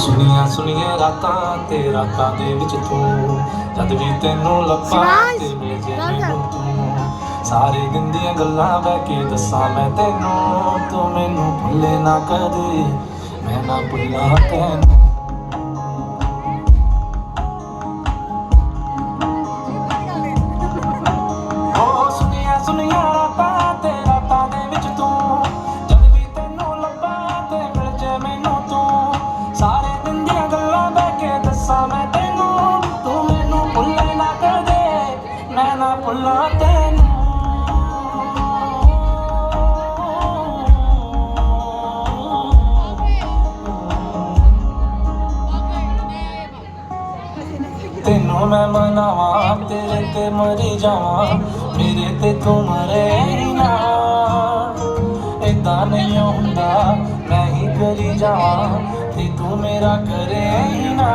ਸੁਨੀਆਂ ਸੁਨੀਆਂ ਰਾਤਾਂ ਤੇ ਰਾਤਾਂ ਦੇ ਵਿੱਚ ਤੂੰ ਜਦ ਵੀ ਤੈਨੂੰ ਲੱਭਾਂ ਤੇ ਮਿਲ ਜੇ ਮੈਨੂੰ ਤੂੰ ਸਾਰੇ ਦਿਨ ਦੀਆਂ ਗੱਲਾਂ ਬਹਿ ਕੇ ਦੱਸਾਂ ਮੈਂ ਤੈਨੂੰ ਤੂੰ ਮੈਨੂੰ ਭੁੱਲੇ ਨਾ ਕਦੇ ਮੈਂ ਨਾ ਭੁੱਲਾਂ ਤੈਨੂੰ ਸੁਨੀਆਂ ਰਾਤਾਂ ਤੇ ਰਾਤਾਂ ਦੇ ਵਿੱਚ ਤੂੰ ਜਦ ਵੀ ਤੈਨੂੰ ਲੱਭਾਂ ਤੇ ਮਿਲ ਜੇ ਮੈਨੂੰ ਤੂੰ ਸਾਰੇ ਦਿਨ ਦੀਆਂ ਗੱਲਾਂ ਬਹਿ ਕੇ ਦੱਸਾਂ ਮੈਂ ਤੈਨੂੰ ਤੂੰ ਮੈਨੂੰ ਭੁੱਲੇ ਨਾ ਕਦੇ ਮੈਂ ਨਾ ਭੁੱਲਾਂ ਤੈਨੂੰ ਤੈਨੂੰ ਮੈਂ ਮਨਾਵਾਂ ਤੇਰੇ ਤੇ ਮਰੀ ਜਾਵਾਂ ਮੇਰੇ ਤੇ ਤੂੰ ਮਰੇ ਨਾ ਏਦਾਂ ਨਹੀਂ ਹੁੰਦਾ ਮੈਂ ਹੀ ਕਰੀ ਜਾਵਾਂ ਤੇ ਤੂੰ ਮੇਰਾ ਕਰੇ ਨਾ